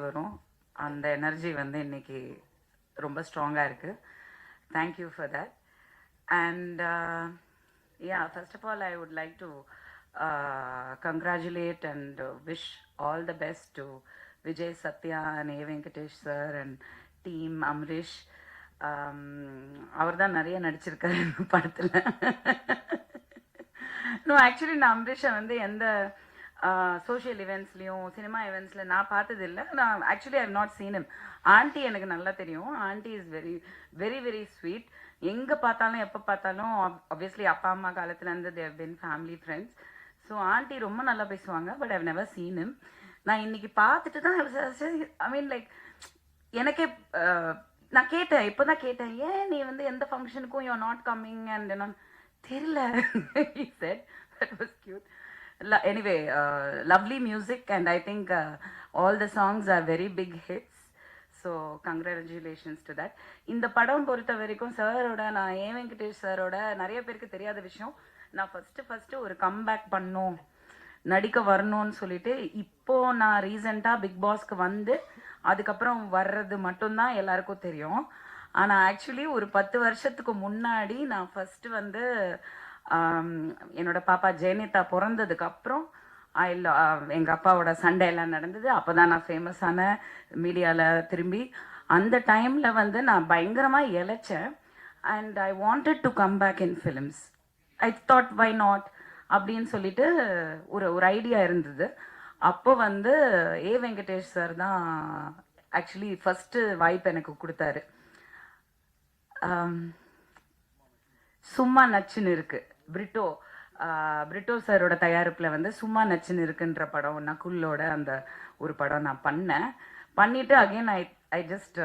வரும். அந்த எனர்ஜி வந்து இன்னைக்கு ரொம்ப ஸ்ட்ராங்காக இருக்குது. Thank you for that. And first of all I would like to congratulate and wish all the best to Vijay, Satya and A. Venkatesh sir and team Amrish. அவர் தான் நிறைய நடிச்சிருக்காரு இந்த படத்தில். நோ ஆக்சுவலி நான் அம்ரிஷை வந்து எந்த சோஷியல் இவெண்ட்ஸ்லையும் சினிமா இவெண்ட்ஸில் நான் பார்த்ததில்லை. நான் actually I have not seen him. Aunty எனக்கு நல்லா தெரியும். Aunty is very very very sweet. எங்கே பார்த்தாலும் எப்போ பார்த்தாலும் ஆப்வியஸ்லி அப்பா அம்மா காலத்துலேருந்து they've been family friends. So aunty ரொம்ப நல்லா பேசுவாங்க. But I've never seen him. நான் இன்னைக்கு பார்த்துட்டு தான் ஐ மீன் லைக் எனக்கே நான் கேட்டேன், இப்போ தான் கேட்டேன், ஏன் நீ வந்து எந்த ஃபங்க்ஷனுக்கும் you are not coming and நான் தெரியல. he said that was cute. Anyway, lovely music and I think all the songs are very big hits. So congratulations to that. இந்த படம் பொறுத்த வரைக்கும் சாரோட நான் ஏ வெங்கடேஷ் சாரோட நிறைய பேருக்கு தெரியாத விஷயம், நான் ஃபஸ்ட்டு ஒரு கம்பேக் பண்ணோம் நடிக்க வரணும்னு சொல்லிட்டு இப்போ நான் ரீசெண்டாக பிக் பாஸ்க்கு வந்து அதுக்கப்புறம் வர்றது மட்டும்தான் எல்லாருக்கும் தெரியும். ஆனால் ஆக்சுவலி ஒரு 10 வருஷத்துக்கு முன்னாடி நான் ஃபஸ்ட்டு வந்து என்னோட பாப்பா ஜெயனிதா பிறந்ததுக்கப்புறம் எங்கள் அப்பாவோட சண்டை எல்லாம் நடந்தது. அப்போ தான் நான் ஃபேமஸான மீடியாவில் திரும்பி அந்த டைமில் வந்து நான் பயங்கரமாக இழைச்சேன். And I wanted to come back in films. I thought why not அப்படின்னு சொல்லிட்டு ஒரு ஐடியா இருந்தது. அப்போ வந்து ஏ வெங்கடேஷ் சார் தான் ஆக்சுவலி ஃபஸ்ட்டு வாய்ப்பு எனக்கு கொடுத்தாரு. சும்மா நச்சுன்னு இருக்கு, பிரிட்டோ சாரோட தயாரிப்பில் வந்து சும்மா நச்சுன்னு இருக்குன்ற படம் நகுலோட அந்த ஒரு படம் நான் பண்ணிட்டு again I just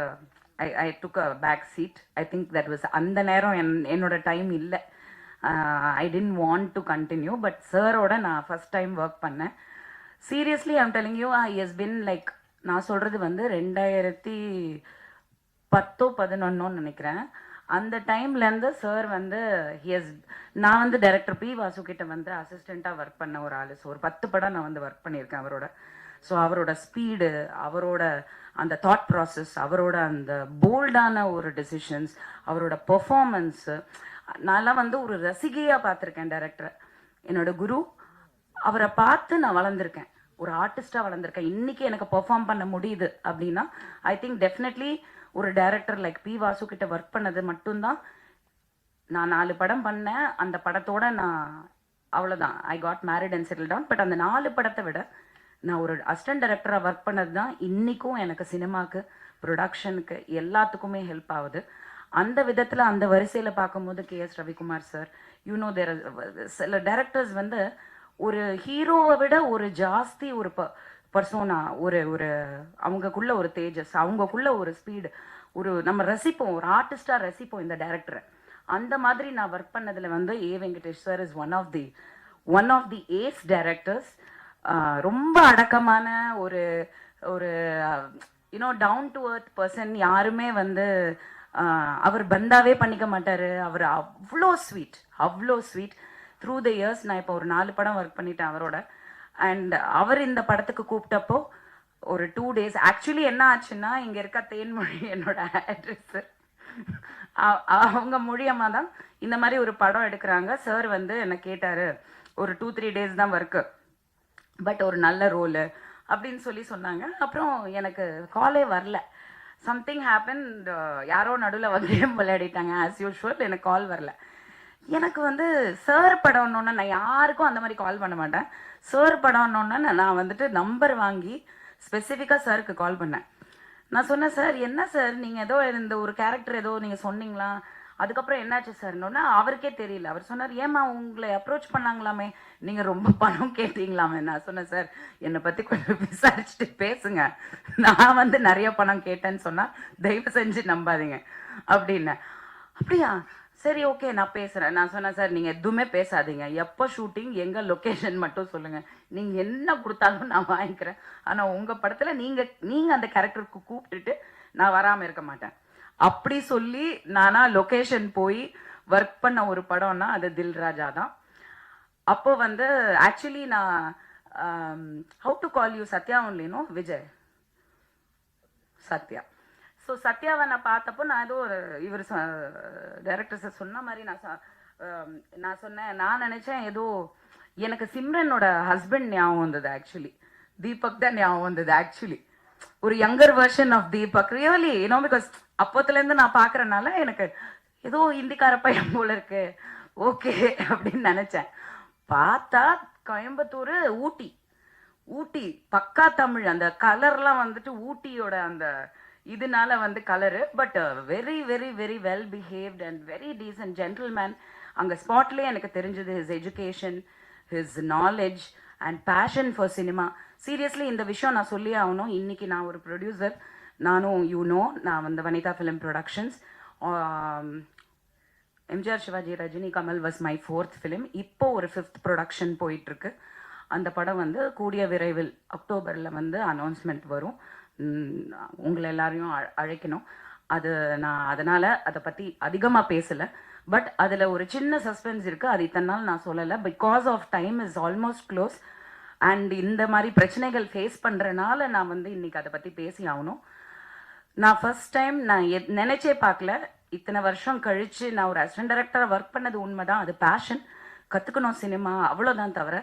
I took a back seat. I think that was அந்த நேரம் என்னோட டைம் இல்லை. I didn't want to continue. But சாரோட நான் ஃபஸ்ட் டைம் ஒர்க் பண்ணேன். Seriously I'm telling you, he has been like, நான் சொல்கிறது வந்து 2010-11 நினைக்கிறேன். அந்த டைம்லேருந்து சார் வந்து நான் வந்து டைரக்டர் பி வாசு கிட்ட வந்து அசிஸ்டண்ட்டாக ஒர்க் பண்ண ஒரு ஆள். ஸோ ஒரு 10 படம் நான் வந்து ஒர்க் பண்ணியிருக்கேன் அவரோட. ஸோ அவரோட ஸ்பீடு, அவரோட அந்த தாட் ப்ராசஸ், அவரோட அந்த போல்டான ஒரு டெசிஷன்ஸ், அவரோட பெர்ஃபார்மன்ஸு, நான்லாம் வந்து ஒரு ரசிகையாக பார்த்துருக்கேன் டைரக்டரை. என்னோட குரு, அவரை பார்த்து நான் வளர்ந்துருக்கேன், ஒரு ஆர்டிஸ்டாக வளர்ந்துருக்கேன். இன்றைக்கி எனக்கு பெர்ஃபார்ம் பண்ண முடியுது அப்படின்னா ஐ திங்க் டெஃபினெட்லி ஒரு டைரக்டர் லைக் பி வாசு கிட்ட ஒர்க் பண்ணது மட்டும்தான். நான் 4 படம் பண்ணேன். அந்த படத்தோட நான் அவ்வளோதான், I got married and settle down. But அந்த 4 படத்தை விட நான் ஒரு அசிஸ்டன்ட் டைரக்டராக ஒர்க் பண்ணது தான் இன்றைக்கும் எனக்கு சினிமாவுக்கு, ப்ரொடக்ஷனுக்கு, எல்லாத்துக்குமே ஹெல்ப் ஆகுது. அந்த விதத்தில் அந்த வரிசையில் பார்க்கும்போது KS ரவிக்குமார் சார், யூனோ தேர் சில டைரக்டர்ஸ் வந்து ஒரு ஹீரோவை விட ஒரு ஜாஸ்தி ஒரு பர்சோனா, ஒரு அவங்கக்குள்ள ஒரு தேஜஸ், அவங்கக்குள்ள ஒரு ஸ்பீடு, ஒரு நம்ம ரசிப்போம், ஒரு ஆர்டிஸ்டாக ரசிப்போம் இந்த டைரக்டரை. அந்த மாதிரி நான் ஒர்க் பண்ணதில் வந்து A Venkatesh sir is one of the ace directors. ரொம்ப அடக்கமான ஒரு you know down to earth person. யாருமே வந்து அவர் பந்தாவே பண்ணிக்க மாட்டார். அவர் அவ்வளோ ஸ்வீட். த்ரூ த இயர்ஸ் நான் இப்போ ஒரு 4 படம் ஒர்க் பண்ணிட்டேன் அவரோட. அண்ட் அவர் இந்த படத்துக்கு கூப்பிட்டப்போ ஒரு 2 days ஆக்சுவலி என்ன ஆச்சுன்னா, இங்கே இருக்க தேன்மொழி என்னோட அட்ரஸ், அவங்க மூலியமாக தான் இந்த மாதிரி ஒரு படம் எடுக்கிறாங்க. சார் வந்து என்னை கேட்டார், ஒரு 2-3 days தான் ஒர்க்கு, பட் ஒரு நல்ல ரோலு அப்படின்னு சொன்னாங்க. அப்புறம் எனக்கு காலே வரல. சம்திங் ஹேப்பன், யாரோ நடுவில் வந்து விளையாடிட்டாங்க ஆஸ் யூஷுவல். எனக்கு கால் வரல. எனக்கு வந்து சார் படம்னோன்னு நான் யாருக்கும் அந்த மாதிரி கால் பண்ண மாட்டேன். சார் படம்னோன்னு நான் வந்துட்டு நம்பர் வாங்கி ஸ்பெசிஃபிக்காக சாருக்கு கால் பண்ணேன். நான் சொன்னேன், சார் என்ன சார் நீங்கள் ஏதோ இந்த ஒரு கேரக்டர் ஏதோ நீங்கள் சொன்னீங்களா, அதுக்கப்புறம் என்னாச்சு சார்னோன்னா அவருக்கே தெரியல. அவர் சொன்னார், ஏம்மா உங்களை அப்ரோச் பண்ணாங்களாமே, நீங்கள் ரொம்ப பணம் கேட்டீங்களாமே. நான் சொன்னேன், சார் என்னை பற்றி கொஞ்சம் விசாரிச்சுட்டு பேசுங்க, நான் வந்து நிறைய பணம் கேட்டேன்னு சொன்னால் தயவு செஞ்சு நம்பாதீங்க அப்படின்னேன். அப்படியா, சரி ஓகே நான் பேசுகிறேன். நான் சொன்னேன், சார் நீங்கள் எதுவுமே பேசாதீங்க, எப்போ ஷூட்டிங், எங்கள் லொக்கேஷன் மட்டும் சொல்லுங்கள், நீங்கள் என்ன கொடுத்தாலும் நான் வாங்கிக்கிறேன். ஆனால் உங்கள் படத்தில் நீங்கள் அந்த கேரக்டருக்கு கூப்பிட்டுட்டு நான் வராமல் இருக்க மாட்டேன் அப்படி சொல்லி நானா லொக்கேஷன் போய் ஒர்க் பண்ண ஒரு படம்னா அது தில் ராஜா தான். அப்போ வந்து ஆக்சுவலி நான் how to call you Satya only no Vijay, Satya. So சத்யாவை நான் பார்த்தப்போ நான் ஏதோ ஒரு இவர் டைரக்டர்ஸை சொன்ன மாதிரி நான் சொன்னேன், நான் நினச்சேன் ஏதோ எனக்கு சிம்ரனோட ஹஸ்பண்ட் ஞாபகம் வந்தது. ஆக்சுவலி தீபக் தான் ஞாபகம் வந்தது. ஆக்சுவலி ஒரு younger version of Deepak, really you know, because அப்போத்துலேருந்து நான் பார்க்குறனால எனக்கு ஏதோ ஹிந்திக்கார பையன் போல இருக்கு, ஓகே அப்படின்னு நினச்சேன். பார்த்தா கோயம்புத்தூர், ஊட்டி, ஊட்டி பக்கா தமிழ். அந்த கலர்லாம் வந்துட்டு ஊட்டியோட அந்த இதனால வந்து colour, but very very very well behaved and very decent gentleman. அங்கே ஸ்பாட்லேயே எனக்கு தெரிஞ்சது his education, his knowledge and passion for cinema. Seriously இந்த விஷயம் நான் சொல்லி ஆகணும். இன்னைக்கு நான் ஒரு ப்ரொடியூசர், நானும் நான் வந்து Vanitha film productions. MGR, Sivaji, Rajini, Kamal was my 4th film. இப்போ ஒரு 5th ப்ரொடக்ஷன் போயிட்டுருக்கு. அந்த படம் வந்து கூடிய விரைவில் அக்டோபரில் வந்து அனௌன்ஸ்மெண்ட் வரும். உங்களை எல்லாரையும் அழைக்கணும். அது நான் அதனால் அதை பற்றி அதிகமாக பேசலை. பட் அதில் ஒரு சின்ன சஸ்பென்ஸ் இருக்குது. அது இத்தனை நாள் நான் சொல்லலை. Because of time is almost close. And இந்த மாதிரி பிரச்சனைகள் ஃபேஸ் பண்ணுறனால நான் வந்து இன்றைக்கி அதை பற்றி பேசி ஆகணும். நான் ஃபர்ஸ்ட் டைம் நான் நினச்சே பார்க்கல. இத்தனை வருஷம் கழித்து நான் ஒரு அசிஸ்டன்ட் டைரக்டராக ஒர்க் பண்ணது உண்மை தான். அது பேஷன், கற்றுக்கணும் சினிமா, அவ்வளோதான். தவிர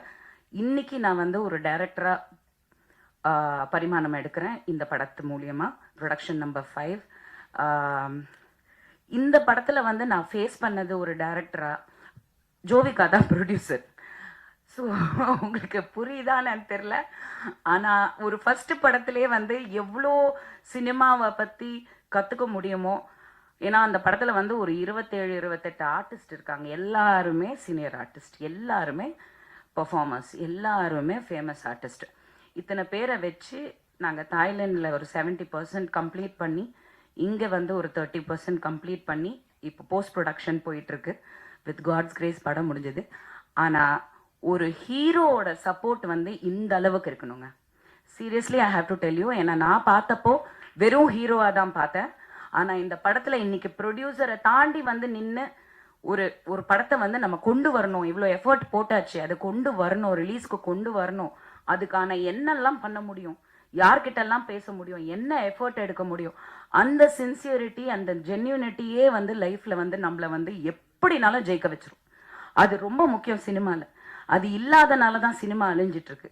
இன்னைக்கு நான் வந்து ஒரு டைரக்டராக பரிமாணம் எடுக்கிறேன் இந்த படத்து மூலியமாக. Production number 5. இந்த படத்தில் வந்து நான் ஃபேஸ் பண்ணது ஒரு டைரக்டராக, ஜோவிகா தான் ப்ரொடியூசர். ஸோ உங்களுக்கு புரியுதான்னு எனக்கு தெரில. ஆனால் ஒரு ஃபஸ்ட்டு படத்துலேயே வந்து எவ்வளோ சினிமாவை பற்றி கற்றுக்க முடியுமோ. ஏன்னா அந்த படத்தில் வந்து ஒரு 27-28 ஆர்டிஸ்ட் இருக்காங்க. எல்லாருமே சீனியர் ஆர்டிஸ்ட், எல்லாருமே பர்ஃபார்மர்ஸ், எல்லாருமே ஃபேமஸ் ஆர்டிஸ்ட். இத்தனை பேரை வச்சு நாங்கள் தாய்லாண்டில் ஒரு 70% கம்ப்ளீட் பண்ணி, இங்கே வந்து ஒரு 30% கம்ப்ளீட் பண்ணி இப்போ போஸ்ட் ப்ரொடக்ஷன் போயிட்டுருக்கு. வித் காட்ஸ் கிரேஸ் படம் முடிஞ்சது. ஆனால் ஒரு ஹீரோவோட சப்போர்ட் வந்து இந்த அளவுக்கு இருக்கணுங்க. Seriously I have to tell you. ஏன்னா நான் பார்த்தப்போ வெறும் ஹீரோவாக தான் பார்த்தேன். ஆனால் இந்த படத்தில் இன்னைக்கு ப்ரொடியூசரை தாண்டி வந்து நின்று ஒரு படத்தை வந்து நம்ம கொண்டு வரணும், இவ்வளோ எஃபர்ட் போட்டாச்சு, அதை கொண்டு வரணும், ரிலீஸ்க்கு கொண்டு வரணும். அதுக்கான என்னெல்லாம் பண்ண முடியும், யார்கிட்டெல்லாம் பேச முடியும், என்ன எஃபர்ட் எடுக்க முடியும், அந்த சின்சியரிட்டி, அந்த ஜென்யூனிட்டியே வந்து லைஃப்பில் வந்து நம்மளை வந்து எப்படினாலும் ஜெயிக்க வச்சிரும். அது ரொம்ப முக்கியம் சினிமாவில். அது இல்லாதனால தான் சினிமா அழிஞ்சிட்டு இருக்கு.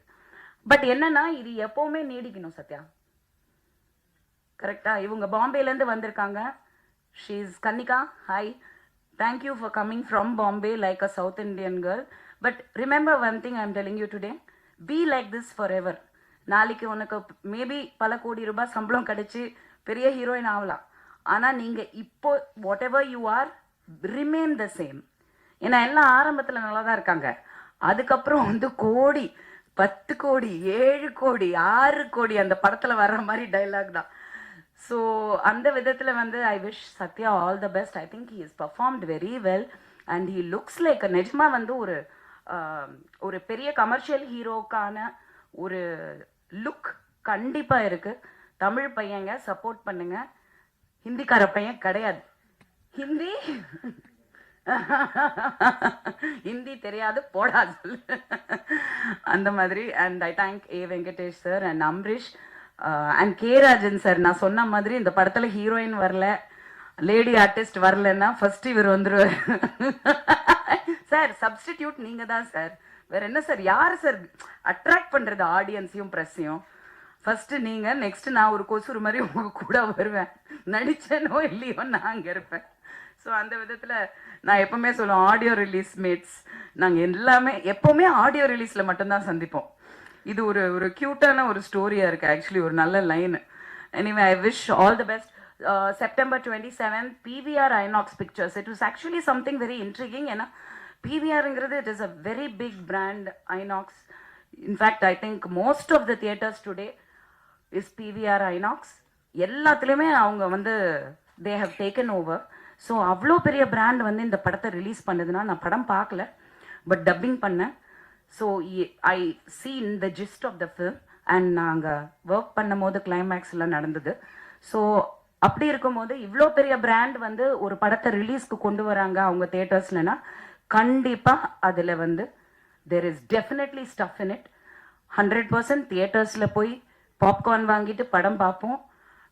பட் என்னன்னா இது எப்பவுமே நீடிக்கணும். சத்யா கரெக்டா? இவங்க பாம்பேலேருந்து வந்திருக்காங்க. She is Kannika. Hi, thank you for coming from Bombay like a south Indian girl. But remember one thing I am telling you today, be like this for ever. நாளைக்கு உனக்கு மேபி பல கோடி ரூபாய் சம்பளம் கிடைச்சி பெரிய ஹீரோயின் ஆகலாம். ஆனால் நீங்கள் இப்போ what ever you are, remain the same. ஏன்னா எல்லாம் ஆரம்பத்தில் நல்லா தான் இருக்காங்க. அதுக்கப்புறம் வந்து கோடி, 10 கோடி, 7 கோடி, 6 கோடி அந்த படத்தில் வர்ற மாதிரி டைலாக் தான். ஸோ அந்த விதத்தில் வந்து I wish Sathya all the best. I think he is performed very well and he looks like நிஜமாக வந்து ஒரு பெரிய கமர்ஷியல் ஹீரோக்கான ஒரு லுக் கண்டிப்பாக இருக்குது. தமிழ் பையங்க சப்போர்ட் பண்ணுங்க. ஹிந்திக்கார பையன் கிடையாது. ஹிந்தி தெரியாது போடா சொல்லு அந்த மாதிரி. And I thank A Venkatesh sir and Amrish and K Rajan sir. நான் சொன்ன மாதிரி இந்த படத்தில் ஹீரோயின் வரல, லேடி ஆர்டிஸ்ட் வரலன்னா ஃபர்ஸ்ட் இவர் வந்துருவார். சார் சப்ஸ்டிடியூட் நீங்கள் தான் சார், வேற என்ன சார், யார் சார் அட்ராக்ட் பண்ணுறது ஆடியன்ஸையும் ப்ரெஸ்ஸையும்? ஃபர்ஸ்ட்டு நீங்கள், நெக்ஸ்ட் நான் ஒரு கொசுறு மாதிரி உங்க கூட வருவேன். நடிச்சேனோ இல்லையோ நான் அங்கே இருப்பேன். ஸோ அந்த விதத்தில் நான் எப்போவுமே சொல்லுவேன், ஆடியோ ரிலீஸ் மேட்ஸ் நாங்கள் எல்லாமே எப்போவுமே ஆடியோ ரிலீஸில் மட்டும்தான் சந்திப்போம். இது ஒரு க்யூட்டான ஒரு ஸ்டோரியாக இருக்குது. ஆக்சுவலி ஒரு நல்ல line. Anyway I wish all the best. September 27th PVR Inox Pictures. It was actually something very intriguing. ஏன்னா PVRங்கிறது it is a very big brand, Inox. In fact, I think most of the theaters today is PVR Inox. எல்லாத்துலேயுமே அவங்க வந்து they have taken over. So அவ்வளோ பெரிய brand வந்து இந்த படத்தை release பண்ணதுன்னா, நான் படம் பார்க்கல பட் டப்பிங் பண்ணேன். So I seen the gist of the film and நாங்கள் ஒர்க் பண்ணும் போது கிளைமேக்ஸ் எல்லாம் நடந்தது. ஸோ அப்படி இருக்கும்போது இவ்வளோ பெரிய பிராண்ட் வந்து ஒரு படத்தை ரிலீஸ்க்கு கொண்டு வராங்க அவங்க தியேட்டர்ஸ்லனா, கண்டிப்பாக அதில் வந்து there is definitely stuff in it. 100% தியேட்டர்ஸில் போய் பாப்கார்ன் வாங்கிட்டு படம் பார்ப்போம்.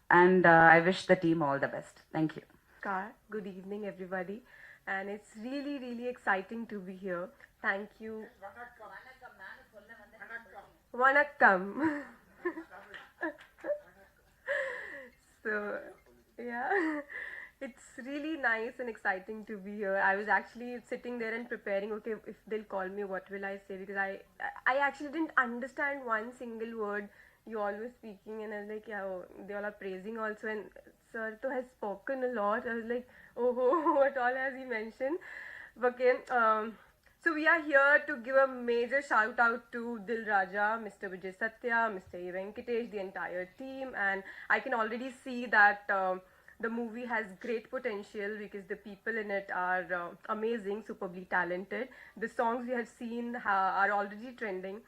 And I wish the team all the best. Thank you. Good evening, everybody. And it's really, really exciting to be here. Thank you. Vanakkam. So, yeah, it's really nice and exciting to be here. I was actually sitting there and preparing, okay, if they'll call me, what will I say? Because I actually didn't understand one single word you all were speaking, and I was like, yeah, oh, they all are praising also. And Sir to has spoken a lot. I was like, oh, what all has he mentioned? Okay, so we are here to give a major shout out to Dil Raja, Mr. Vijay Satya, Mr. A. Venkatesh, the entire team, and I can already see that the movie has great potential because the people in it are amazing, superbly talented. The songs we have seen are already trending.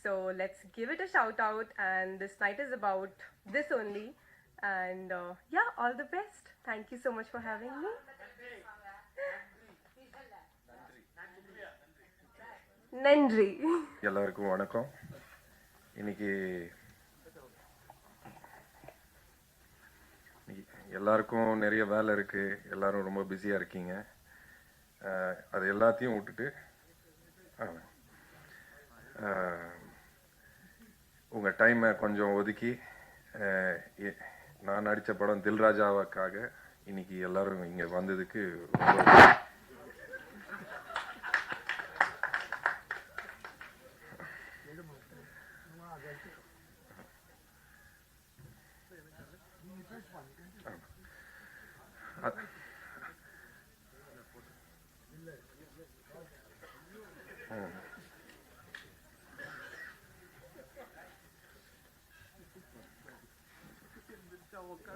So let's give it a shout out, and this night is about this only. And yeah, all the best. Thank you so much for having me. நன்றி. எல்லாருக்கும் வணக்கம். இன்னைக்கு எல்லாருக்கும் நிறைய வேலை இருக்கு, எல்லாரும் ரொம்ப பிஸியாக இருக்கீங்க. அது எல்லாத்தையும் விட்டுட்டு உங்கள் டைமை கொஞ்சம் ஒதுக்கி நான் நடித்த படம் தில்ராஜாவுக்காக இன்னைக்கு எல்லாரும் இங்கே வந்ததுக்கு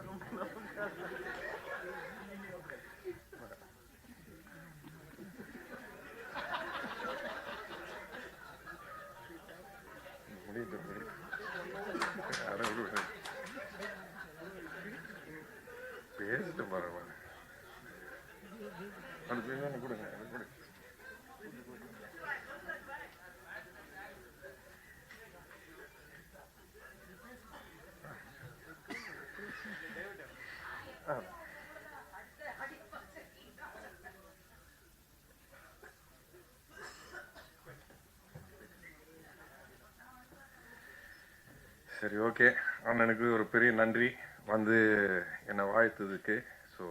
ரொம்ப பேசிட்டு பாருங்க. கொடுங்க. சரி, ஓகே. அண்ணனுக்கு ஒரு பெரிய நன்றி வந்து என்னை வாழ்த்ததுக்கு. ஸோ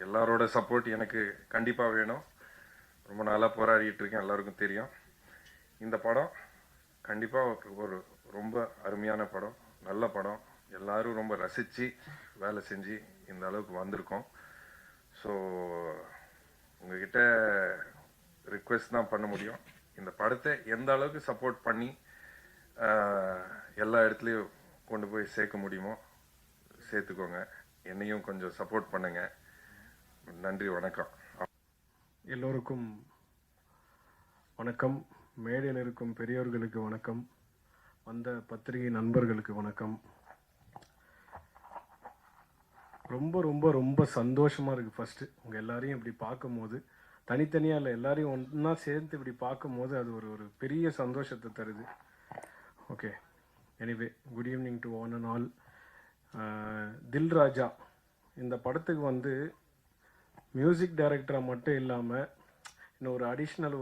எல்லாரோட சப்போர்ட் எனக்கு கண்டிப்பாக வேணும். ரொம்ப நாளாக போராடிட்டு இருக்கேன், எல்லாருக்கும் தெரியும். இந்த படம் கண்டிப்பாக ஒரு ரொம்ப அருமையான படம், நல்ல படம். எல்லாரும் ரொம்ப ரசித்து வேலை செஞ்சு இந்த அளவுக்கு வந்திருக்கோம். ஸோ உங்ககிட்ட ரிக்வெஸ்ட் தான் பண்ண முடியும். இந்த படத்தை எந்த அளவுக்கு சப்போர்ட் பண்ணி எல்லா இடத்துலையும் கொண்டு போய் சேர்க்க முடியுமோ சேர்த்துக்கோங்க. என்னையும் கொஞ்சம் சப்போர்ட் பண்ணுங்க. நன்றி, வணக்கம். எல்லோருக்கும் வணக்கம். மேடையில் இருக்கும் பெரியோர்களுக்கு வணக்கம், வந்த பத்திரிகை நண்பர்களுக்கு வணக்கம். ரொம்ப ரொம்ப ரொம்ப சந்தோஷமாக இருக்குது. ஃபஸ்ட்டு உங்கள் எல்லாரையும் இப்படி பார்க்கும்போது, தனித்தனியாக இல்லை, எல்லாரையும் ஒன்றா சேர்ந்து இப்படி பார்க்கும்போது அது ஒரு பெரிய சந்தோஷத்தை தருது. Okay, anyway, good evening to one and all. தில் ராஜா இந்த படத்துக்கு வந்து மியூசிக் டைரக்டராக மட்டும் இல்லாமல் இன்னும் ஒரு அடிஷ்னல்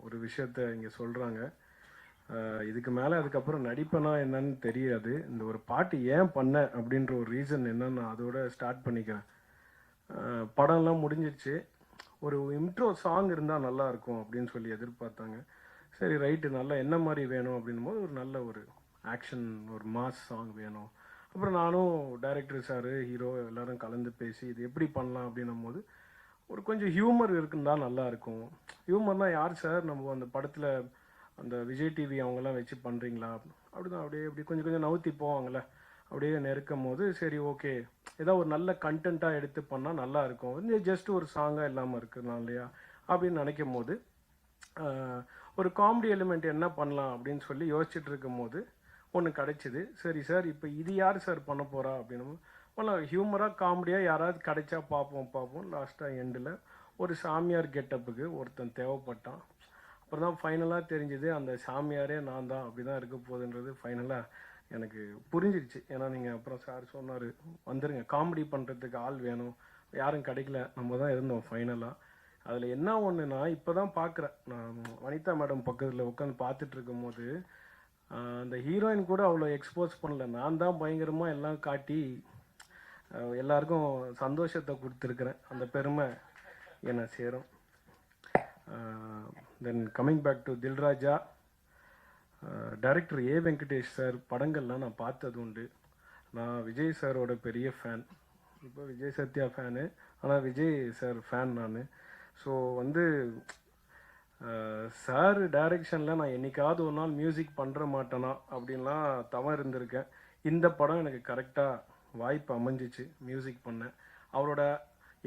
ஒரு விஷயத்த இங்கே சொல்கிறாங்க. இதுக்கு மேலே அதுக்கப்புறம் நடிப்பேனா என்னன்னு தெரியாது. இந்த ஒரு பாட்டு ஏன் பண்ண அப்படின்ற ஒரு ரீசன் என்னன்னு நான் அதோட ஸ்டார்ட் பண்ணிக்கிறேன். படம்லாம் முடிஞ்சிடுச்சு, ஒரு இன்ட்ரோ சாங் இருந்தால் நல்லாயிருக்கும் அப்படின்னு சொல்லி எதிர்பார்த்தாங்க. சரி, ரைட்டு, நல்லா என்ன மாதிரி வேணும் அப்படின்னும் போது ஒரு நல்ல ஒரு ஆக்ஷன், ஒரு மாஸ் சாங் வேணும். அப்புறம் நானும் டைரக்டர் சார், ஹீரோ எல்லோரும் கலந்து பேசி இது எப்படி பண்ணலாம் அப்படின்னும் போது ஒரு கொஞ்சம் ஹியூமர் இருக்குன்னா நல்லாயிருக்கும். ஹியூமர்னால் யார் சார், நம்ம அந்த படத்தில் அந்த விஜய் டிவி அவங்கெல்லாம் வச்சு பண்ணுறீங்களா அப்படிதான், அப்படியே கொஞ்சம் கொஞ்சம் நவுத்தி போவாங்கள்ல, அப்படியே நெருக்கும் போது சரி ஓகே, ஏதாவது ஒரு நல்ல கண்டென்ட்டாக எடுத்து பண்ணால் நல்லாயிருக்கும். வந்து ஜஸ்ட் ஒரு சாங்காக இல்லாமல் இருக்குதுனா இல்லையா அப்படின்னு நினைக்கும் போது ஒரு காமெடி எலிமெண்ட் என்ன பண்ணலாம் அப்படின்னு சொல்லி யோசிச்சுட்டு இருக்கும் போது ஒன்று கிடைச்சிது. சரி சார், இப்போ இது யார் சார் பண்ண போகிறா அப்படின்னு பண்ணலாம். ஹியூமராக காமெடியாக யாராவது கிடைச்சா பார்ப்போம். லாஸ்ட்டாக எண்டில் ஒரு சாமியார் கெட்டப்புக்கு ஒருத்தன் தேவைப்பட்டான். அப்புறம் தான் ஃபைனலாக தெரிஞ்சுது அந்த சாமியாரே நான் தான். அப்படி தான் இருக்க போகுதுன்றது ஃபைனலாக எனக்கு புரிஞ்சிடுச்சு. ஏன்னா நீங்கள் அப்புறம் சார் சொன்னார், வந்துருங்க காமெடி பண்ணுறதுக்கு ஆள் வேணும், யாரும் கிடைக்கல, நம்ம தான் இருந்தோம் ஃபைனலாக. அதில் என்ன ஒன்றுனா, இப்போ தான் பார்க்குறேன், நான் வனிதா மேடம் பக்கத்தில் உட்காந்து பார்த்துட்டு இருக்கும்போது அந்த ஹீரோயின் கூட அவ்வளோ எக்ஸ்போஸ் பண்ணல, நான் தான் பயங்கரமாக எல்லாம் காட்டி எல்லாருக்கும் சந்தோஷத்தை கொடுத்துருக்குறேன். அந்த பெருமை என்னை சேரும். Then coming back to Dilraja, director A Venkatesh sir படங்கள்லாம் நான் பார்த்தது உண்டு. நான் விஜய் சாரோட பெரிய ஃபேன், இப்போ விஜய் சத்யா ஃபேனு, ஆனால் விஜய் சார் ஃபேன் நான். ஸோ வந்து சார் டைரக்ஷனில் நான் என்றைக்காவது ஒரு நாள் மியூசிக் பண்ணுற மாட்டேனா அப்படின்லாம் தவறு இருந்திருக்கேன். இந்த படம் எனக்கு கரெக்டாக வாய்ப்பு அமைஞ்சிச்சு மியூசிக் பண்ண. அவரோட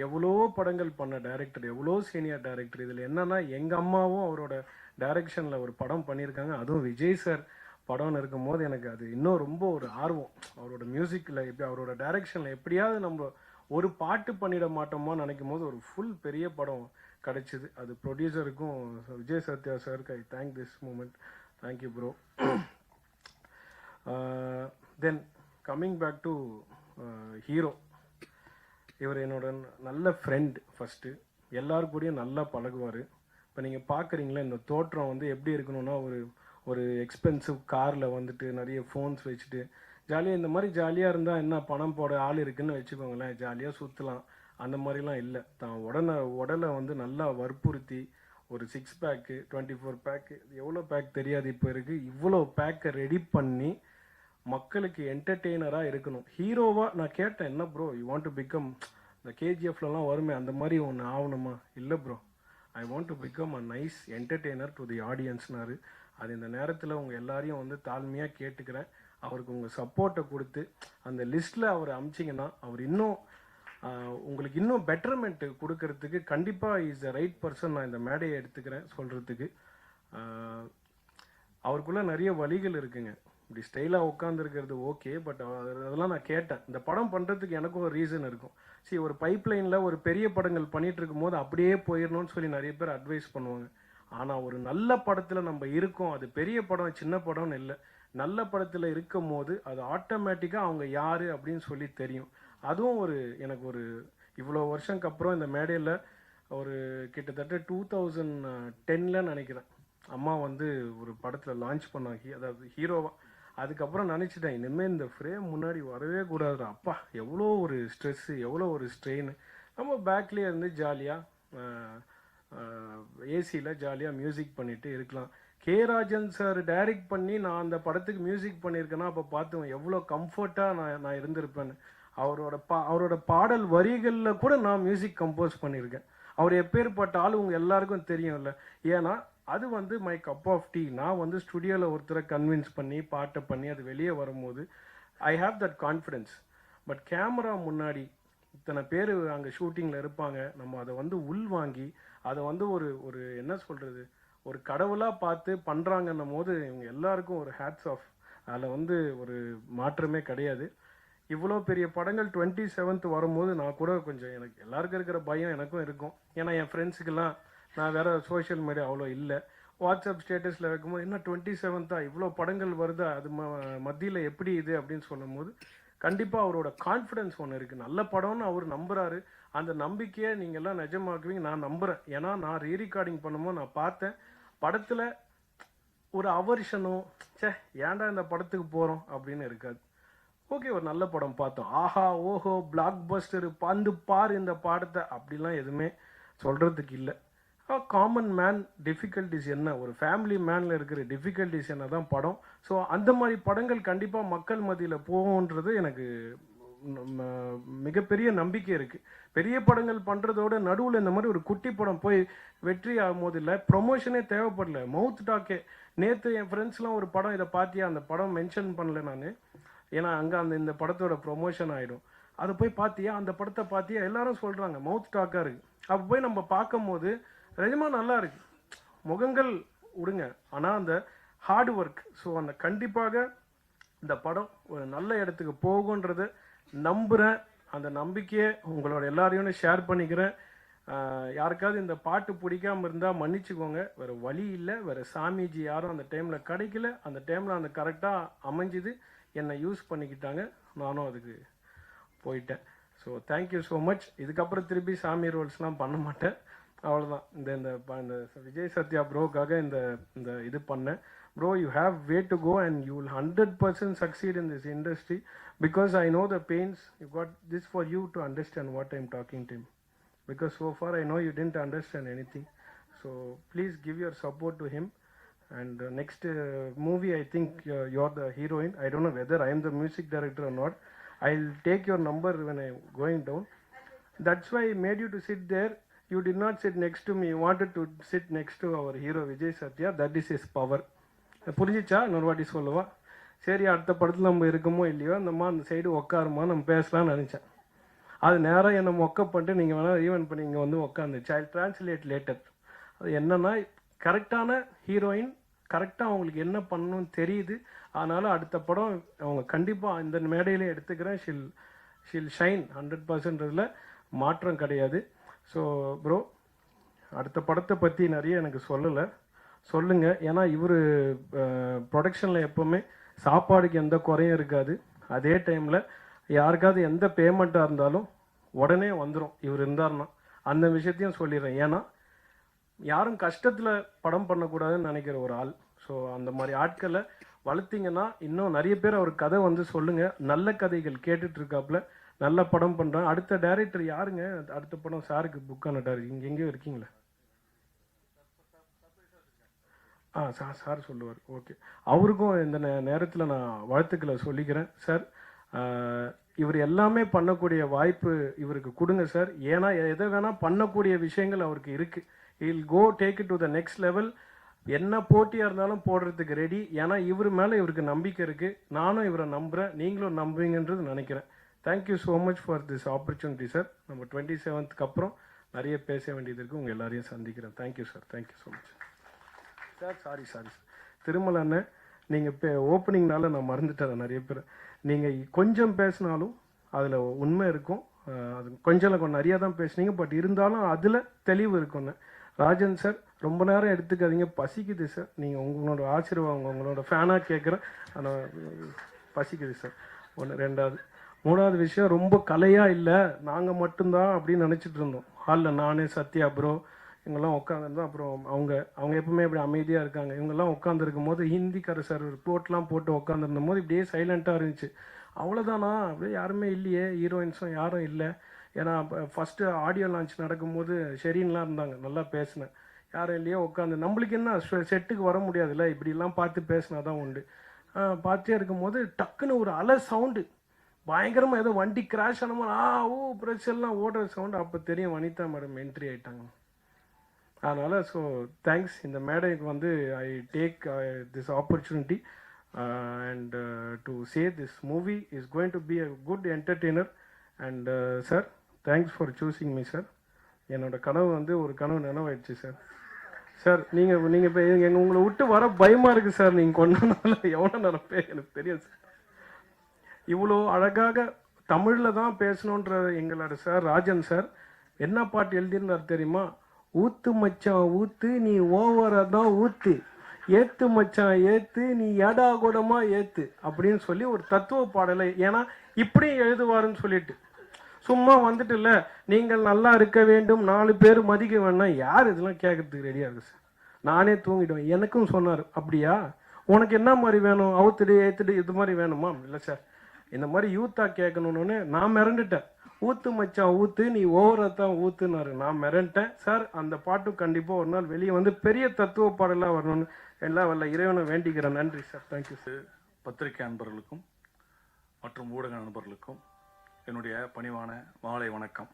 எவ்வளோ படங்கள் பண்ண டைரக்டர், எவ்வளோ சீனியர் டைரக்டர். இதில் என்னென்னா எங்கள் அம்மாவும் அவரோட டைரக்ஷனில் ஒரு படம் பண்ணியிருக்காங்க, அதுவும் விஜய் சார் படம்னு இருக்கும்போது எனக்கு அது இன்னும் ரொம்ப ஒரு ஆர்வம். அவரோட மியூசிக்கில் எப்படி, அவரோட டைரக்ஷனில் எப்படியாவது நம்ம ஒரு பாட்டு பண்ணிட மாட்டோமோ நினைக்கும் போது ஒரு ஃபுல் பெரிய படம் கிடச்சிது. அது ப்ரொடியூசருக்கும் விஜய் சத்யா சாருக்கு I thank this moment. Thank you bro. Then coming back to hero, இவர் என்னோட நல்ல ஃப்ரெண்ட். ஃபஸ்ட்டு எல்லாரு கூடயும் நல்லா பழகுவார். இப்போ நீங்கள் பார்க்குறீங்களா இந்த தோற்றம் வந்து எப்படி இருக்கணும்னா, ஒரு எக்ஸ்பென்சிவ் காரில் வந்துட்டு நிறைய ஃபோன்ஸ் வச்சுட்டு ஜாலியாக, இந்த மாதிரி ஜாலியாக இருந்தால் என்ன, பணம் போட ஆள் இருக்குதுன்னு வச்சுக்கோங்களேன், ஜாலியாக சுற்றலாம். அந்த மாதிரிலாம் இல்லை. தான் உடலை வந்து நல்லா வற்புறுத்தி ஒரு 6 பேக்கு 24 பேக்கு எவ்வளோ பேக் தெரியாது இப்போ இருக்குது, இவ்வளோ பேக்கை ரெடி பண்ணி மக்களுக்கு என்டர்டெய்னராக இருக்கணும். ஹீரோவாக நான் கேட்டேன், என்ன bro you want to become, இந்த கேஜிஎஃப்லலாம் வருமே அந்த மாதிரி ஒன்று ஆகணுமா? இல்லை bro, I want to become a nice entertainer to the ஆடியன்ஸ்னாரு. அது இந்த நேரத்தில் உங்கள் எல்லாரையும் வந்து தாழ்மையாக கேட்டுக்கிறேன், அவருக்கு உங்கள் சப்போர்ட்டை கொடுத்து அந்த லிஸ்ட்டில் அவர் அமிச்சிங்கன்னா அவர் இன்னும் உங்களுக்கு இன்னும் பெட்டர்மெண்ட்டு கொடுக்கறதுக்கு கண்டிப்பாக இஸ் த ரைட் பர்சன். நான் இந்த மேடையை எடுத்துக்கிறேன் சொல்கிறதுக்கு. அவருக்குள்ளே நிறைய வழிகள் இருக்குங்க. இப்படி ஸ்டைலாக உட்காந்துருக்கிறது ஓகே, பட் அதெல்லாம் நான் கேட்டேன். இந்த படம் பண்ணுறதுக்கு எனக்கும் ஒரு ரீசன் இருக்கும். சரி, ஒரு பைப்லைனில் ஒரு பெரிய படங்கள் பண்ணிகிட்டு இருக்கும்போது அப்படியே போயிடணும்னு சொல்லி நிறைய பேர் அட்வைஸ் பண்ணுவாங்க. ஆனால் ஒரு நல்ல படத்தில் நம்ம இருக்கோம், அது பெரிய படம் சின்ன படம்னு இல்லை, நல்ல படத்தில் இருக்கும் போது அது ஆட்டோமேட்டிக்காக அவங்க யார் அப்படின்னு சொல்லி தெரியும். அதுவும் எனக்கு ஒரு இவ்வளோ வருஷத்துக்கு அப்புறம் இந்த மேடையில் ஒரு கிட்டத்தட்ட 2010 நினைக்கிறேன் அம்மா வந்து ஒரு படத்தில் லான்ச் பண்ணாங்க, அதாவது ஹீரோவாக. அதுக்கப்புறம் நினச்சிட்டேன், இனிமேல் இந்த ஃப்ரேம் முன்னாடி வரவே கூடாது. அப்பா எவ்வளோ ஒரு ஸ்ட்ரெஸ்ஸு, எவ்வளோ ஒரு ஸ்ட்ரெயின். நம்ம பேக்லேயே இருந்து ஜாலியாக ஏசியில் ஜாலியாக மியூசிக் பண்ணிட்டு இருக்கலாம். கே ராஜன் சார் டைரக்ட் பண்ணி நான் அந்த படத்துக்கு மியூசிக் பண்ணியிருக்கேன்னா அப்போ பார்த்துவேன் எவ்வளோ கம்ஃபர்ட்டாக நான் இருந்திருப்பேன்னு. அவரோட பாடல் வரிகளில் கூட நான் மியூசிக் கம்போஸ் பண்ணியிருக்கேன். அவர் எப்பேற்பட்ட ஆள் உங்கள் எல்லாருக்கும் தெரியும்ல. ஏன்னா அது வந்து மை கப் ஆஃப் டீ. நான் வந்து ஸ்டுடியோவில் ஒருத்தரை கன்வின்ஸ் பண்ணி பாட்டை பண்ணி அது வெளியே வரும்போது I have that confidence. But camera முன்னாடி இத்தனை பேர் அங்கே ஷூட்டிங்கில் இருப்பாங்க, நம்ம அதை வந்து உள்வாங்கி அதை வந்து ஒரு என்ன சொல்கிறது, ஒரு கடவுளாக பார்த்து பண்ணுறாங்கன்னும் போது இவங்க எல்லாருக்கும் ஒரு ஹேட்ஸ் ஆஃப். அதில் வந்து ஒரு மாற்றமே கிடையாது. இவ்வளோ பெரிய படங்கள் 27th வரும்போது நான் கூட கொஞ்சம், எனக்கு எல்லாருக்கும் இருக்கிற பயம் எனக்கும் இருக்கும். ஏன்னா என் ஃப்ரெண்ட்ஸுக்கெல்லாம் நான் வேறு சோஷியல் மீடியா அவ்வளோ இல்லை. வாட்ஸ்அப் ஸ்டேட்டஸில் வைக்கும்போது என்ன 27th இவ்வளோ படங்கள் வருதா, அது மத்தியில் எப்படி இது அப்படின்னு சொல்லும் போது கண்டிப்பாக அவரோட கான்ஃபிடென்ஸ் ஒன்று இருக்குது. நல்ல படம்னு அவர் நம்புகிறாரு. அந்த நம்பிக்கையை நீங்கள்லாம் நிஜமாக்குவீங்க நான் நம்புகிறேன். ஏன்னா நான் ரீரெக்கார்டிங் பண்ணும்போது நான் பார்த்தேன், படத்தில் ஒரு அவர்ஷனோ ஏன்டா இந்த படத்துக்கு போகிறோம் அப்படின்னு இருக்காது. ஓகே, ஒரு நல்ல படம் பார்த்தோம், ஆஹா ஓஹோ பிளாக் பஸ்டர் பந்து பார் இந்த பாடத்தை அப்படிலாம் எதுவுமே சொல்கிறதுக்கு இல்லை. காமன் மேன் டிஃபிகல்ட்டிஸ் என்ன, ஒரு ஃபேமிலி மேனில் இருக்கிற டிஃபிகல்ட்டிஸ் என்ன தான் படம். ஸோ அந்த மாதிரி படங்கள் கண்டிப்பாக மக்கள் மத்தியில் போகும்ன்றது எனக்கு மிகப்பெரிய நம்பிக்கை இருக்குது. பெரிய படங்கள் பண்ணுறதோட நடுவில் இந்த மாதிரி ஒரு குட்டி படம் போய் வெற்றி ஆகும் போது இல்லை, ப்ரொமோஷனே தேவைப்படல, மவுத் டாக்கே. நேற்று என் ஃப்ரெண்ட்ஸ்லாம் ஒரு படம் இதை பார்த்தியா, அந்த படம் மென்ஷன் பண்ணல நான், ஏன்னா அங்கே இந்த படத்தோட ப்ரொமோஷன் ஆகிடும். அதை போய் பார்த்தியா, அந்த படத்தை பார்த்தியா, எல்லாரும் சொல்கிறாங்க, மவுத் டாக்காக இருக்குது. அப்போ போய் நம்ம பார்க்கும் போது நிஜமாக நல்லா இருக்கு, முகங்கள் விடுங்க, ஆனால் அந்த ஹார்ட் ஒர்க். ஸோ அந்த கண்டிப்பாக இந்த படம் ஒரு நல்ல இடத்துக்கு போகுன்றதை நம்புகிறேன். அந்த நம்பிக்கையை உங்களோட எல்லாரையும் ஷேர் பண்ணிக்கிறேன். யாருக்காவது இந்த பாட்டு பிடிக்காமல் இருந்தால் மன்னிச்சுக்கோங்க, வேறு வழி இல்லை, வேறு சாமிஜி யாரும் அந்த டைமில் கிடைக்கல, அந்த டைமில் அந்த கரெக்டாக அமைஞ்சுது. என்னை யூஸ் பண்ணிக்கிட்டாங்க, நானும் அதுக்கு போயிட்டேன். So thank you so much. இதுக்கப்புறம் திருப்பி சாமி ரோல்ஸ்லாம் பண்ண மாட்டேன், அவ்வளோதான். இந்த விஜய் சத்யா ப்ரோக்காக இந்த இது பண்ணேன். Bro, you have way to go and you will 100% succeed in this industry because I know the pains. You got this for you to understand what I'm talking to him, because so far I know you didn't understand anything. So please give your support to him. And next movie, I think you're the heroine. I don't know whether I am the music director or not. I'll take your number when I'm going down. That's why I made you to sit there. You did not sit next to me. You wanted to sit next to our hero Vijay Satya. That is his power. புரிஞ்சிச்சா? இன்னொரு வாட்டி சொல்லவா? சரி, அடுத்த படத்தில் நம்ம இருக்கமோ இல்லையோ, அந்தம்மா அந்த சைடு உட்காருமா, நம்ம பேசலாம்னு நினச்சேன். அது நேரம் என்னை மொக்க பண்ணிட்டு நீங்கள் வேணால் ஈவென்ட் பண்ணி இங்கே வந்து உட்காந்துச்சு. ஐ டிரான்ஸ்லேட் லேட்டர். அது என்னன்னா, கரெக்டான ஹீரோயின், கரெக்டாக அவங்களுக்கு என்ன பண்ணணும்னு தெரியுது. அதனால் அடுத்த படம் அவங்க கண்டிப்பாக இந்த மேடையிலே எடுத்துக்கிறேன். ஷில் ஷைன் 100%. மாற்றம் கிடையாது. ஸோ ப்ரோ, அடுத்த படத்தை பற்றி நிறைய எனக்கு சொல்லுங்கள். ஏன்னா இவர் ப்ரொடக்ஷனில் எப்போவுமே சாப்பாடுக்கு எந்த குறையும் இருக்காது. அதே டைமில் யாருக்காவது எந்த பேமெண்ட்டாக இருந்தாலும் உடனே வந்துடும் இவர் இருந்தார்னா. அந்த விஷயத்தையும் சொல்லிடுறேன். ஏன்னா யாரும் கஷ்டத்தில் படம் பண்ணக்கூடாதுன்னு நினைக்கிற ஒரு ஆள். ஸோ அந்த மாதிரி ஆட்களை வளர்த்திங்கன்னா இன்னும் நிறைய பேர் அவர் கதை வந்து சொல்லுங்கள். நல்ல கதைகள் கேட்டுட்ருக்காப்புல, நல்ல படம் பண்ணுறான். அடுத்த டைரக்டர் யாருங்க? அடுத்த படம் சாருக்கு புக் ஆனட்டார். இங்கே எங்கேயோ இருக்கீங்களா? சார் சொல்லுவார். ஓகே, அவருக்கும் இந்த நேரத்தில் நான் வாழ்த்துக்களை சொல்லிக்கிறேன். சார், இவர் எல்லாமே பண்ணக்கூடிய வாய்ப்பு இவருக்கு கொடுங்க சார். ஏன்னா எதை வேணால் பண்ணக்கூடிய விஷயங்கள் அவருக்கு இருக்குது. He'll go take it to the next level. என்ன போட்டியாக இருந்தாலும் போடுறதுக்கு ரெடி. ஏன்னா இவர் மேலே இவருக்கு நம்பிக்கை இருக்குது. நானும் இவரை நம்புகிறேன், நீங்களும் நம்புவீங்கன்றது நினைக்கிறேன். Thank you so much for this opportunity sir. நம்ம 27th அப்புறம் நிறைய பேச வேண்டியது இருக்குது. உங்கள் எல்லாரையும் சந்திக்கிறேன். Thank you sir. Thank you so much sir. Sorry sir. Thirumalai அண்ணன், நீங்கள் ஓப்பனிங்னால நான் மறந்துட்டேன் நிறைய பேர். நீங்கள் கொஞ்சம் பேசினாலும் அதில் உண்மை இருக்கும். அது கொஞ்சம் நிறையா தான் பேசுனீங்க, பட் இருந்தாலும் அதில் தெளிவு இருக்குன்னு. ராஜன் சார், ரொம்ப நேரம் எடுத்துக்காதீங்க, பசிக்குது சார். நீங்கள் உங்களோட ஆசீர்வாதம், உங்களோட ஃபேனாக கேட்குறேன். ஆனால் பசிக்குது சார். ஒன்று. மூணாவது விஷயம், ரொம்ப கலையாக இல்லை, நாங்கள் மட்டும்தான் அப்படின்னு நினச்சிட்டு இருந்தோம். ஹாலில் நானே, சத்யா ப்ரோ, இவங்கெல்லாம் உட்காந்துருந்தோம். அப்புறம் அவங்க எப்பவுமே இப்படி அமைதியாக இருக்காங்க. இவங்கெல்லாம் உட்காந்துருக்கும் போது ஹிந்திக்கார சார் கோட்லாம் போட்டு உட்காந்துருந்தும் போது இப்படியே சைலண்ட்டாக இருந்துச்சு. அவ்வளோதானா? அப்படியே யாருமே இல்லையே, ஹீரோயின்ஸும் யாரும் இல்லை. ஏன்னா ஃபஸ்ட்டு ஆடியோ லான்ச் நடக்கும்போது ஷெரீன்லாம் இருந்தாங்க, நல்லா பேசினேன். யாரும் இல்லையே, உட்காந்து நம்மளுக்கு என்ன செட்டுக்கு வர முடியாதுல்ல, இப்படிலாம் பார்த்து பேசினா தான் உண்டு. பார்த்தே இருக்கும்போது டக்குன்னு ஒரு அலை சவுண்டு, பயங்கரமாக ஏதோ வண்டி கிராஷ் ஆன மாதிரி பிரச்சனைலாம் ஓடுற சவுண்டு. அப்போ தெரியும் வனிதா மேடம் என்ட்ரி ஆகிட்டாங்க. அதனால் ஸோ தேங்க்ஸ். இந்த மேடைக்கு வந்து I take this opportunity and to say this movie is going to be a good entertainer. And sir, thanks for choosing me sir. என்னோட கனவு வந்து ஒரு கனவு நினைவாயிடுச்சு சார். சார், நீங்கள் இப்போ உங்களை விட்டு வர பயமாக இருக்குது சார். நீங்கள் கொண்டனால எவ்வளோ நினைப்பே எனக்கு தெரியும் சார். இவ்வளோ அழகாக தமிழில் தான் பேசணுன்ற எங்களோட சார் ராஜன் சார் என்ன பாட்டு எழுதியிருந்தார் தெரியுமா? ஊத்து மச்சான் ஊத்து, நீ ஓவராக தான் ஊத்து, ஏத்து மச்சான் ஏத்து, நீ ஏடா கூடமா ஏத்து அப்படின்னு சொல்லி ஒரு தத்துவ பாடலை. ஏன்னா இப்படியும் எழுதுவாருன்னு சொல்லிட்டு சும்மா வந்துட்டு இல்லை, நீங்கள் நல்லா இருக்க வேண்டும், 4 பேர் மதிக்க வேணாம். யார் இதெல்லாம் கேட்கறதுக்கு ரெடியாக இருக்கு சார்? நானே தூங்கிடுவேன். எனக்கும் சொன்னார், அப்படியா உனக்கு என்ன மாதிரி வேணும், அவுத்துடு ஏத்துடு இது மாதிரி வேணுமா? இல்லை சார், இந்த மாதிரி யூத்தாக கேட்கணுன்னு நான் மிரண்டுட்டேன். ஊத்து மச்சான் ஊத்து, நீ ஓவரத்தான் ஊத்துனாரு. நான் மிரண்டேன் சார். அந்த பாட்டு கண்டிப்பாக ஒரு நாள் வெளியே வந்து பெரிய தத்துவ பாடலாக வரணும்னு எல்லாம் வல்ல இறைவனை வேண்டிக்கிறேன். நன்றி சார். Thank you sir. பத்திரிகை நண்பர்களுக்கும் மற்றும் ஊடக நண்பர்களுக்கும் என்னுடைய பணிவான மாலை வணக்கம்.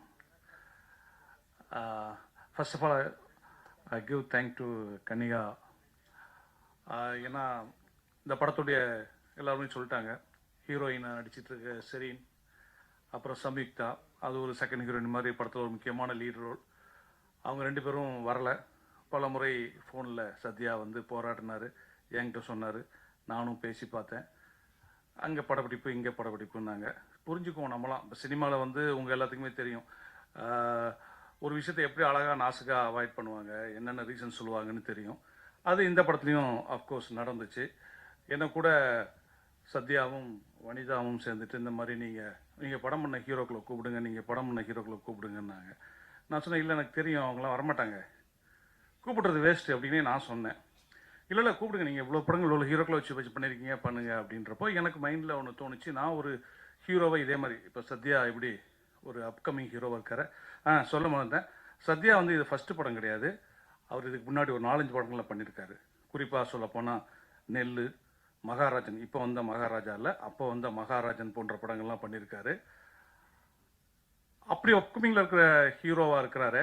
First of all I give thank to Kannika. ஏன்னா இந்த படத்துடைய எல்லாருமே சொல்லிட்டாங்க, ஹீரோயினை நடிச்சிட்டு இருக்க ஷெரீன், அப்புறம் சம்யுக்தா, அது ஒரு செகண்ட் ஹீரோயின் மாதிரி படத்தில் ஒரு முக்கியமான லீட் ரோல். அவங்க 2 பேரும் வரலை. பல முறை ஃபோனில் சத்யா வந்து போராடினார், என்கிட்ட சொன்னார். நானும் பேசி பார்த்தேன். அங்கே படப்பிடிப்பு இங்கே படப்பிடிப்புன்னாங்க. புரிஞ்சுக்குவோம் நம்மளாம். இப்போ சினிமாவில் வந்து உங்கள் எல்லாத்துக்குமே தெரியும், ஒரு விஷயத்தை எப்படி அழகாக நாசுக்காக அவாய்ட் பண்ணுவாங்க, என்னென்ன ரீசன் சொல்லுவாங்கன்னு தெரியும். அது இந்த படத்துலையும் அஃப்கோர்ஸ் நடந்துச்சு. என்ன கூட சத்யாவும் வனிதாவும் சேர்ந்துட்டு இந்த மாதிரி நீங்கள் படம் பண்ண ஹீரோக்களை கூப்பிடுங்க, நீங்கள் படம் பண்ண ஹீரோக்களை கூப்பிடுங்கன்னாங்க. நான் சொன்னேன், இல்லை எனக்கு தெரியும் அவங்களாம் வரமாட்டாங்க, கூப்பிடுறது வேஸ்ட்டு அப்படின்னு நான் சொன்னேன். இல்லை கூப்பிடுங்க, நீங்கள் இவ்வளோ படங்கள் இவ்வளோ ஹீரோக்களை வச்சு பண்ணியிருக்கீங்க, பண்ணுங்க அப்படின்றப்போ எனக்கு மைண்டில் ஒன்று தோணுச்சு. நான் ஒரு ஹீரோவை இதே மாதிரி இப்போ சத்யா எப்படி ஒரு அப்கமிங் ஹீரோவாக இருக்காரு. சொல்ல மாட்டேன், சத்யா வந்து இது ஃபஸ்ட்டு படம் கிடையாது. அவர் இதுக்கு முன்னாடி ஒரு 4-5 படங்களை பண்ணியிருக்காரு. குறிப்பாக சொல்லப்போனால் நெல், மகாராஜன், இப்போ வந்த மகாராஜா இல்லை, அப்போ வந்த மகாராஜன் போன்ற படங்கள்லாம் பண்ணியிருக்காரு. அப்படி அப்கமிங்கில் இருக்கிற ஹீரோவாக இருக்கிறாரு.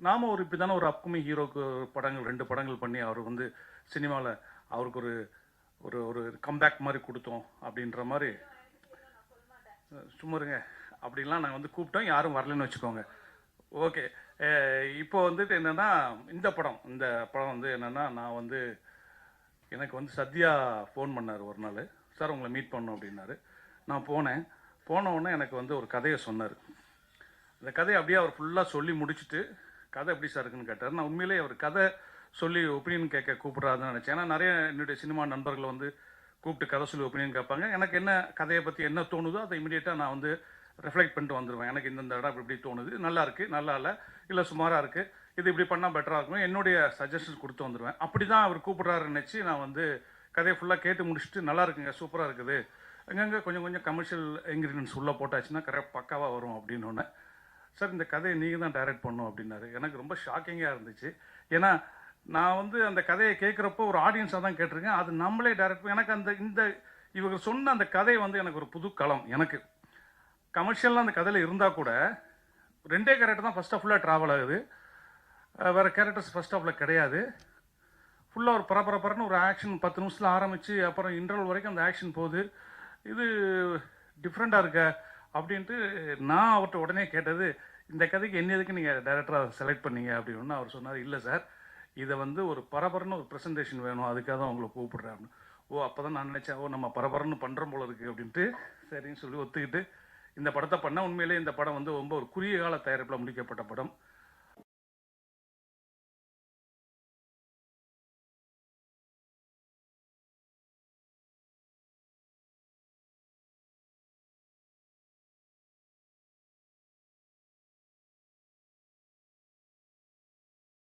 நாம் ஒரு இப்படி தானே ஒரு அப்கமிங் ஹீரோக்கு படங்கள் 2 படங்கள் பண்ணி அவர் வந்து சினிமாவில் அவருக்கு ஒரு ஒரு ஒரு கம்பேக் மாதிரி கொடுத்தோம் அப்படின்ற மாதிரி. சும்மா இருங்க, அப்படின்லாம் நாங்கள் வந்து கூப்பிட்டோம், யாரும் வரலன்னு வச்சுக்கோங்க. ஓகே, இப்போ வந்துட்டு என்னென்னா இந்த படம் வந்து என்னென்னா, நான் வந்து எனக்கு வந்து சத்யா ஃபோன் பண்ணார் ஒரு நாள். சார் உங்களை மீட் பண்ணோம் அப்படின்னாரு. நான் போன உடனே எனக்கு வந்து ஒரு கதையை சொன்னார். அந்த கதையை அப்படியே அவர் ஃபுல்லாக சொல்லி முடிச்சுட்டு கதை எப்படி சார் இருக்குன்னு கேட்டார். நான் உண்மையிலேயே அவர் கதை சொல்லி ஒப்பீனியன் கேட்க கூப்பிட்றாருன்னு நினச்சேன். ஏன்னா நிறைய என்னுடைய சினிமா நண்பர்கள் வந்து கூப்பிட்டு கதை சொல்லி ஒப்பீனியன் கேட்பாங்க. எனக்கு என்ன கதையை பற்றி என்ன தோணுதோ அதை இமீடியட்டாக நான் வந்து ரெஃப்ளெக்ட் பண்ணிட்டு வந்துடுவேன். எனக்கு இந்த இடம் இப்படி தோணுது, நல்லா இருக்குது, நல்லா இல்லை சுமாராக இருக்குது, இது இப்படி பண்ணால் பெட்டராக இருக்கும், என்னுடைய சஜஷன்ஸ் கொடுத்து வந்துடுவேன். அப்படி தான் அவர் கூப்பிட்றாருன்னு நினச்சி நான் வந்து கதையை ஃபுல்லாக கேட்டு முடிச்சுட்டு நல்லா இருக்குங்க, சூப்பராக இருக்குது, அங்கங்கே கொஞ்சம் கமர்ஷியல் இன்க்ரீடியன்ஸ் உள்ளே போட்டாச்சுன்னா கரெக்டாக பக்காவாக வரும் அப்படின்னு ஒன்று. சார் இந்த கதையை நீங்கள் தான் டைரக்ட் பண்ணணும் அப்படின்னாரு. எனக்கு ரொம்ப ஷாக்கிங்காக இருந்துச்சு. ஏன்னா நான் வந்து அந்த கதையை கேட்குறப்போ ஒரு ஆடியன்ஸாக தான் கேட்டிருக்கேன், அது நம்மளே டைரக்ட். எனக்கு இவங்க சொன்ன அந்த கதை வந்து எனக்கு ஒரு புது களம். எனக்கு கமர்ஷியலாக அந்த கதையில் இருந்தால் கூட 2 கேரக்டர் தான் ஃபஸ்ட் ஆஃப்ல ட்ராவல் ஆகுது, வேறு கேரக்டர்ஸ் ஃபஸ்ட் ஆஃபில் கிடையாது. ஃபுல்லாக ஒரு பரபரன்னு ஒரு ஆக்ஷன் 10 நிமிஷத்தில் ஆரம்பித்து அப்புறம் இன்டர்வல் வரைக்கும் அந்த ஆக்ஷன் போகுது. இது டிஃப்ரெண்ட்டாக இருக்க அப்படின்ட்டு நான் அவர்கிட்ட உடனே கேட்டது, இந்த கதைக்கு என்ன எதுக்கு நீங்கள் டைரக்டராக செலக்ட் பண்ணீங்க அப்படின்னு. அவர் சொன்னார், இல்லை சார், இதை வந்து ஒரு பரபரன்னு ஒரு ப்ரெசன்டேஷன் வேணும், அதுக்காக தான் உங்களை கூப்பிடுறேன் அப்படின்னு. ஓ, அப்போ தான் நான் நினச்சேன், ஓ நம்ம பரபரன்னு பண்ணுறோம் போல இருக்குது அப்படின்ட்டு சரின்னு சொல்லி ஒத்துக்கிட்டு இந்த படத்தை பண்ணால். உண்மையிலே இந்த படம் வந்து ரொம்ப ஒரு குறுகிய கால தயாரிப்பில் முடிக்கப்பட்ட படம்.